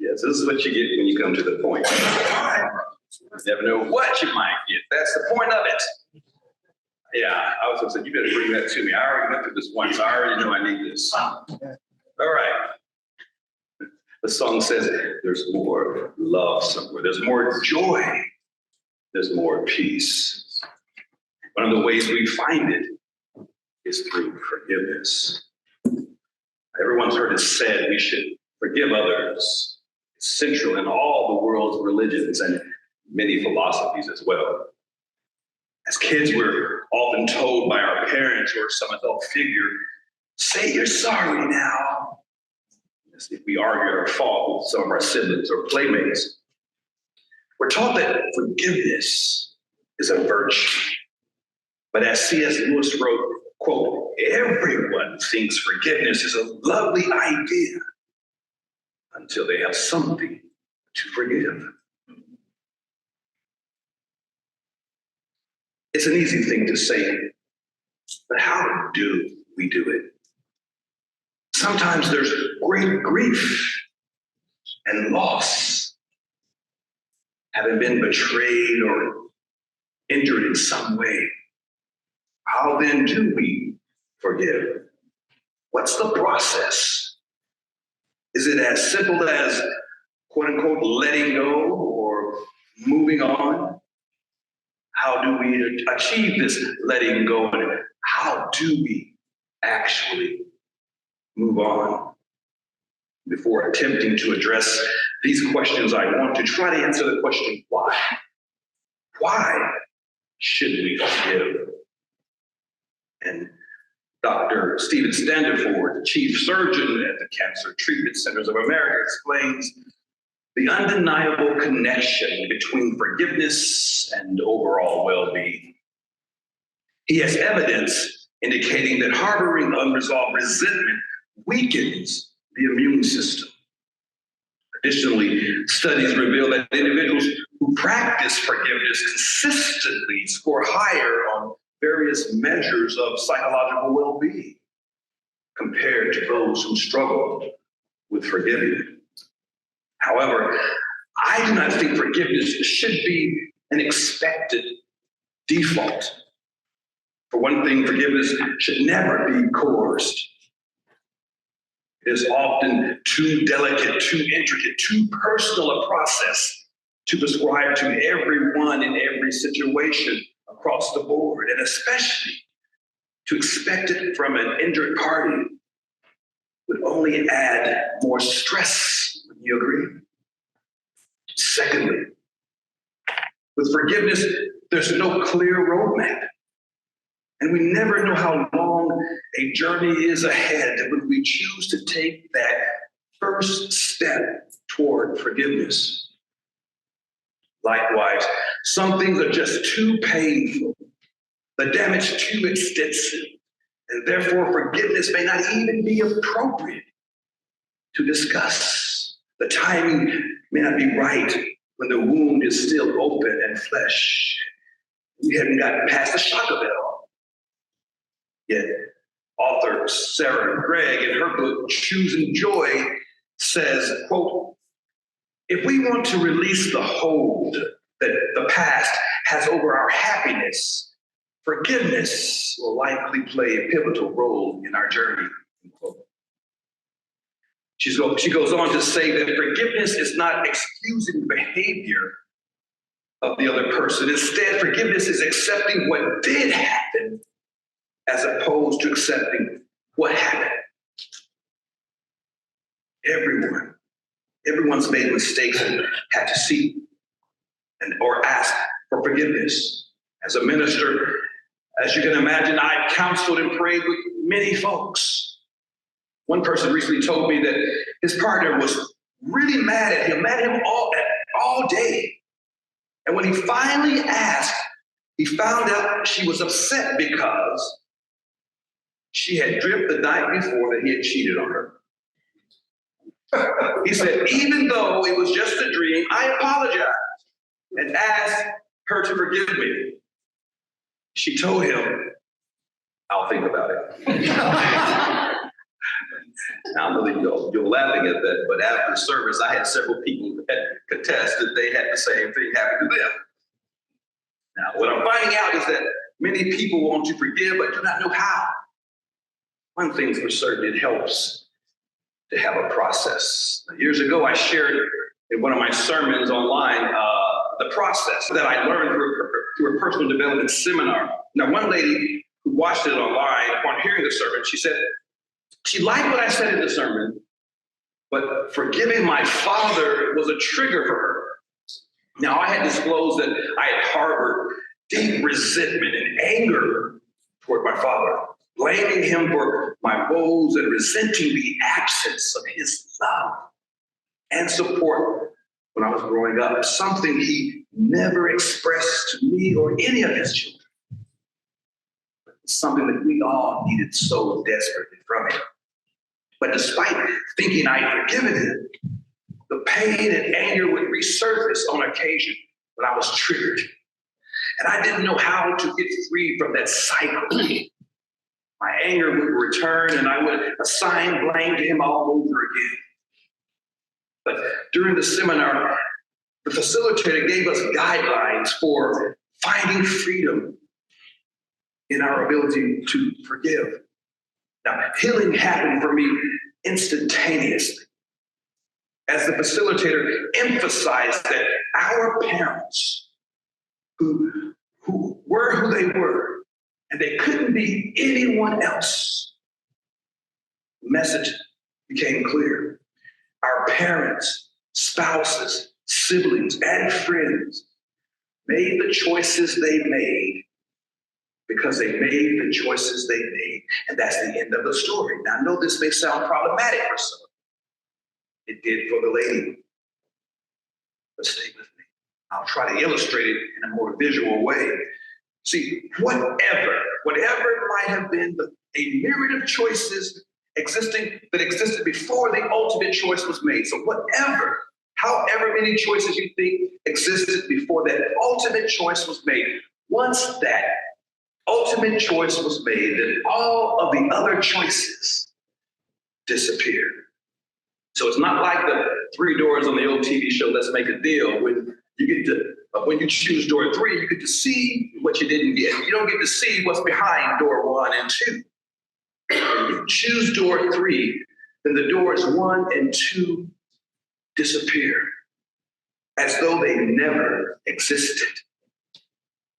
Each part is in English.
Yes, this is what you get when you come to the point. You never know what you might get. That's the point of it. Yeah, I was going to say, you better bring that to me. I already went through this once. I already know I need this. All right. The song says there's more love somewhere. There's more joy. There's more peace. One of the ways we find it is through forgiveness. Everyone's heard it said we should forgive others. It's central in all the world's religions and many philosophies as well. As kids, we're often told by our parents or some adult figure, say you're sorry now. As if we argue or fought with some of our siblings or playmates. We're taught that forgiveness is a virtue. But as C.S. Lewis wrote, quote, everyone thinks forgiveness is a lovely idea until they have something to forgive. It's an easy thing to say, but how do we do it? Sometimes there's great grief and loss, having been betrayed or injured in some way. How then do we forgive? What's the process? Is it as simple as, quote unquote, letting go or moving on? How do we achieve this letting go? And how do we actually move on? Before attempting to address these questions, I want to try to answer the question, why? Why should we forgive? And Dr. Stephen Standiford, the chief surgeon at the Cancer Treatment Centers of America, explains the undeniable connection between forgiveness and overall well-being. He has evidence indicating that harboring unresolved resentment weakens the immune system. Additionally, studies reveal that individuals who practice forgiveness consistently score higher on various measures of psychological well-being compared to those who struggle with forgiving. However, I do not think forgiveness should be an expected default. For one thing, forgiveness should never be coerced. It is often too delicate, too intricate, too personal a process to prescribe to everyone in every situation across the board, and especially to expect it from an injured party would only add more stress. Would you agree? Secondly, with forgiveness, there's no clear roadmap. And we never know how long a journey is ahead when we choose to take that first step toward forgiveness. Likewise, some things are just too painful, the damage too extensive, and therefore forgiveness may not even be appropriate to discuss. The timing may not be right when the wound is still open and flesh. We haven't gotten past the shock of it all. Yet, author Sarah Gregg, in her book, Choosing Joy, says, quote, if we want to release the hold that the past has over our happiness, forgiveness will likely play a pivotal role in our journey. She goes on to say that forgiveness is not excusing behavior of the other person. Instead, forgiveness is accepting what did happen as opposed to accepting what happened. Everyone's made mistakes and had to seek or ask for forgiveness. As a minister, as you can imagine, I counseled and prayed with many folks. One person recently told me that his partner was really mad at him all day. And when he finally asked, he found out she was upset because she had dreamt the night before that he had cheated on her. He said, even though it was just a dream, I apologized and asked her to forgive me. She told him, I'll I'll think about it. Now, I know that you're laughing at that, but after the service, I had several people that contest that they had the same thing happen to them. Now, what I'm finding out is that many people want to forgive, but do not know how. One thing's for certain, it helps to have a process. Years ago, I shared in one of my sermons online the process that I learned through a personal development seminar. Now, one lady who watched it online, upon hearing the sermon, she said she liked what I said in the sermon, but forgiving my father was a trigger for her. Now, I had disclosed that I had harbored deep resentment and anger toward my father, blaming him for my woes and resenting the absence of his love and support when I was growing up, something he never expressed to me or any of his children. Something that we all needed so desperately from him. But despite thinking I'd forgiven him, the pain and anger would resurface on occasion when I was triggered. And I didn't know how to get free from that cycle. My anger would return and I would assign blame to him all over again. But during the seminar, the facilitator gave us guidelines for finding freedom in our ability to forgive. Now, healing happened for me instantaneously as the facilitator emphasized that our parents, who were who they were, and they couldn't be anyone else, the message became clear. Our parents, spouses, siblings, and friends made the choices they made because they made the choices they made. And that's the end of the story. Now, I know this may sound problematic for some. It did for the lady. But stay with me. I'll try to illustrate it in a more visual way. See, whatever it might have been, a myriad of choices that existed before the ultimate choice was made. So however many choices you think existed before that ultimate choice was made, once that ultimate choice was made, then all of the other choices disappeared. So it's not like the three doors on the old TV show, Let's Make a Deal. When you choose door 3, you get to see what you didn't get. You don't get to see what's behind door 1 and 2. When you choose door 3, then the doors 1 and 2 disappear as though they never existed,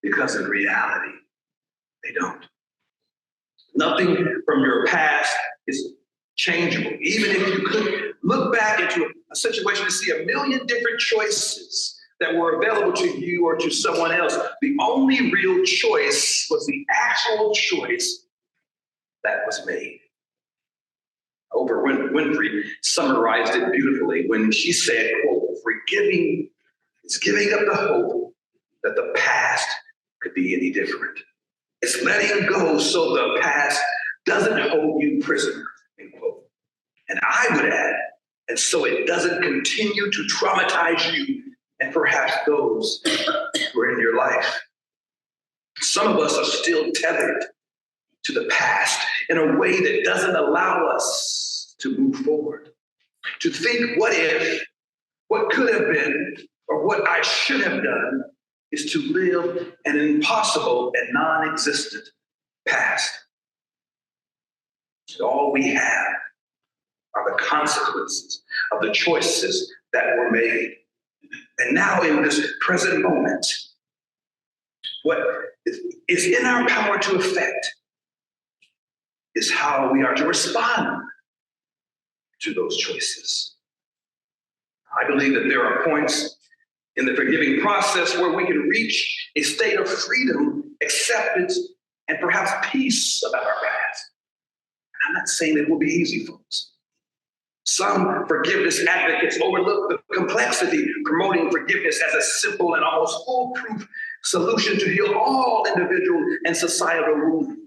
because in reality, they don't. Nothing from your past is changeable. Even if you could look back into a situation to see a million different choices that were available to you or to someone else, the only real choice was the actual choice that was made. Oprah Winfrey summarized it beautifully when she said, quote, "Forgiving is giving up the hope that the past could be any different. It's letting go so the past doesn't hold you prisoner," end quote. And I would add, and so it doesn't continue to traumatize you and perhaps those who are in your life. Some of us are still tethered to the past in a way that doesn't allow us to move forward, to think, what if, what could have been, or what I should have done is to live an impossible and non-existent past. All we have are the consequences of the choices that were made. And now in this present moment, what is in our power to affect is how we are to respond to those choices. I believe that there are points in the forgiving process where we can reach a state of freedom, acceptance, and perhaps peace about our past. I'm not saying it will be easy, folks. Some forgiveness advocates overlook the complexity, promoting forgiveness as a simple and almost foolproof solution to heal all individual and societal wounds.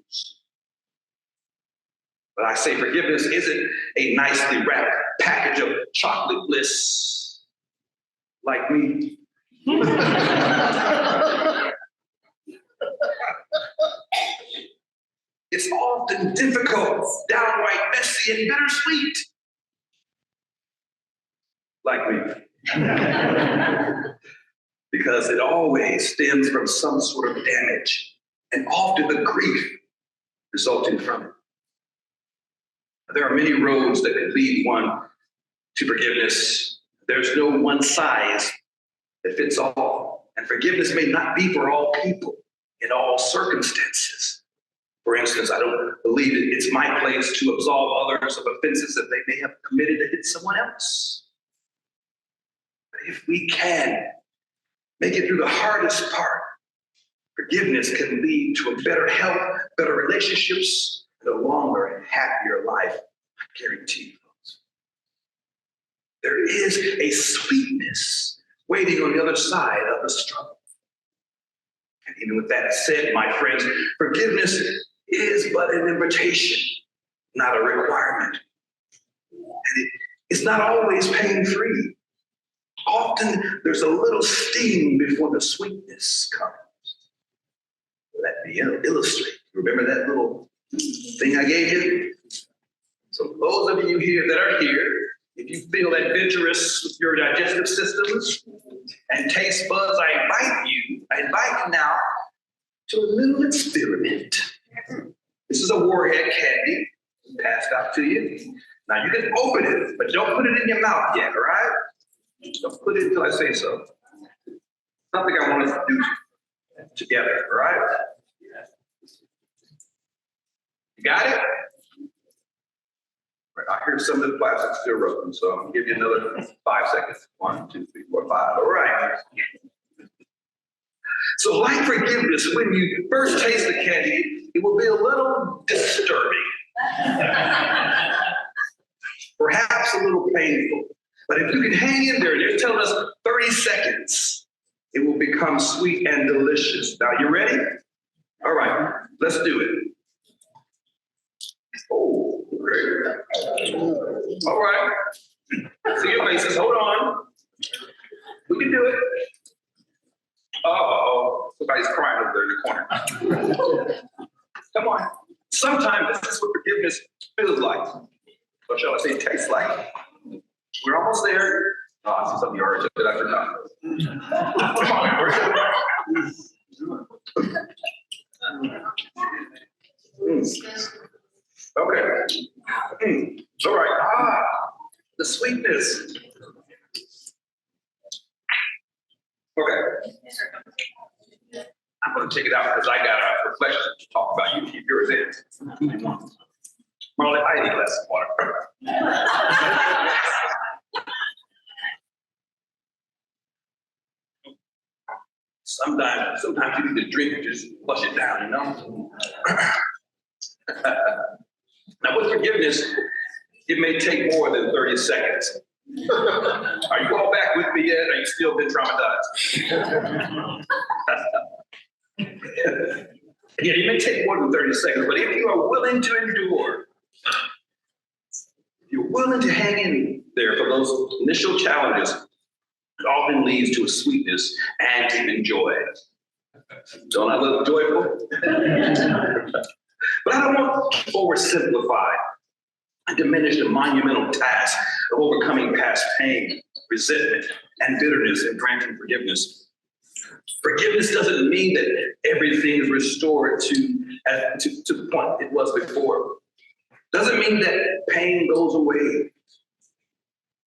But I say forgiveness isn't a nicely wrapped package of chocolate bliss like me. It's often difficult, downright messy, and bittersweet. Like me. Because it always stems from some sort of damage, and often the grief resulting from it. There are many roads that could lead one to forgiveness. There's no one size that fits all. And forgiveness may not be for all people in all circumstances. For instance, I don't believe it's my place to absolve others of offenses that they may have committed against someone else. But if we can make it through the hardest part, forgiveness can lead to a better health, better relationships, and a longer and happier life. I guarantee you, folks. There is a sweetness waiting on the other side of the struggle. And even with that said, my friends, forgiveness is but an invitation, not a requirement. And it's not always pain-free. Often there's a little sting before the sweetness comes. Let me illustrate. Remember that little thing I gave you? So those of you here that are here, if you feel adventurous with your digestive systems and taste buds, I invite you now to a little experiment. This is a warhead candy passed out to you. Now you can open it, but don't put it in your mouth yet, all right? Don't put it until I say so. Something I want us to do together, all right? You got it? Right, I hear some of the plastics still rolling, so I'm gonna give you another 5 seconds. 1, 2, 3, 4, 5. All right. So like forgiveness, when you first taste the candy, it will be a little disturbing. Perhaps a little painful. But if you can hang in there, they're telling us 30 seconds, it will become sweet and delicious. Now, you ready? All right, let's do it. Oh, great. All right. See your faces. Hold on. We can do it. Uh-oh, somebody's crying over there in the corner. Come on. Sometimes this is what forgiveness feels like. Or shall I say tastes like. We're almost there. Oh, I see some of you already took it after Okay. All right. The sweetness. Okay. I'm going to take it out because I got a reflection to talk about. You keep yours in. Marley, I need a glass of water. Sometimes you need to drink and just flush it down, you know? Now, with forgiveness, it may take more than 30 seconds. Are you all back with me yet? Or are you still been traumatized? Yeah, it may take more than 30 seconds, but if you are willing to endure, if you're willing to hang in there for those initial challenges, it often leads to a sweetness and even joy. Don't I look joyful? But I don't want to oversimplify and diminish the monumental task of overcoming past pain, resentment, and bitterness and granting forgiveness. Forgiveness doesn't mean that everything is restored to the point it was before. Doesn't mean that pain goes away.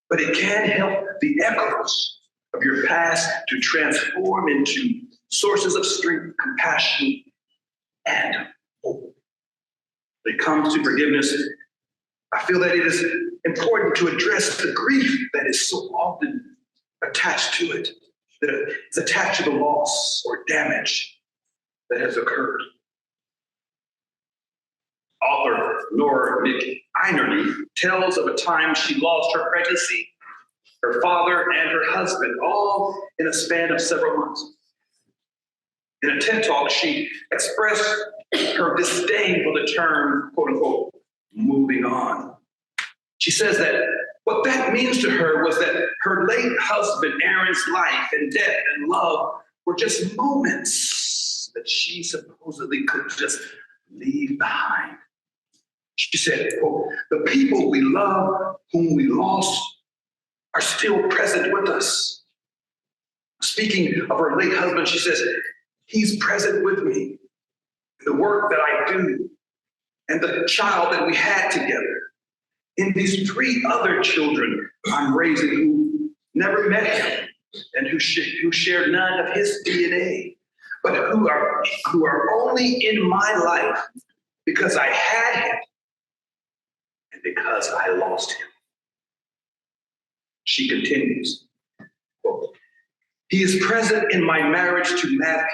But it can help the echoes of your past to transform into sources of strength, compassion, and hope. When it comes to forgiveness, I feel that it is important to address the grief that is so often attached to it, that is attached to the loss or damage that has occurred. Author Nora McInerny tells of a time she lost her pregnancy, her father, and her husband, all in a span of several months. In a TED Talk, she expressed her disdain for the term, quote unquote, moving on. She says that what that means to her was that her late husband, Aaron's life and death and love were just moments that she supposedly could just leave behind. She said, quote, the people we love, whom we lost, are still present with us. Speaking of her late husband, she says, he's present with me. The work that I do and the child that we had together. In these 3 other children I'm raising who never met him and who shared none of his DNA, but who are only in my life because I had him and because I lost him. She continues, quote, he is present in my marriage to Matthew,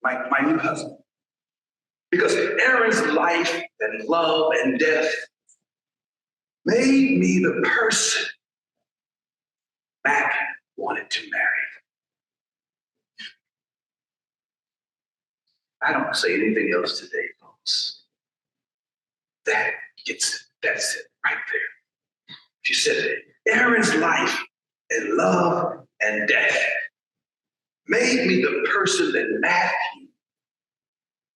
my new husband, because Aaron's life and love and death made me the person Mac wanted to marry. I don't say anything else today, folks. That's it right there. She said, Aaron's life and love and death made me the person that Matthew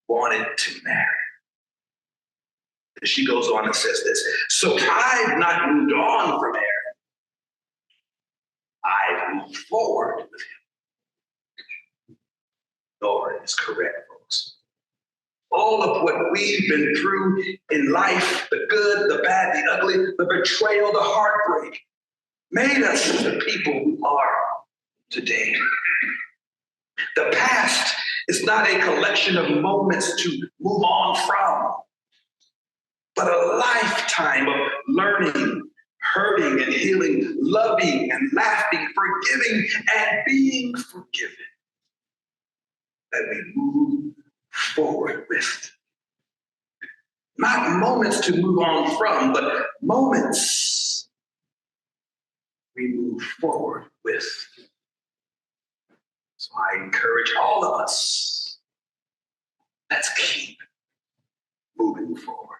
wanted to marry. And she goes on and says this, so I've not moved on from Aaron. I've moved forward with him. Lord is correct, folks. All of what we've been through in life, the good, the bad, the ugly, the betrayal, the heartbreak, made us the people we are today. The past is not a collection of moments to move on from, but a lifetime of learning, hurting and healing, loving and laughing, forgiving and being forgiven, that we move forward with. Not moments to move on from, but moments we move forward with. So I encourage all of us, let's keep moving forward.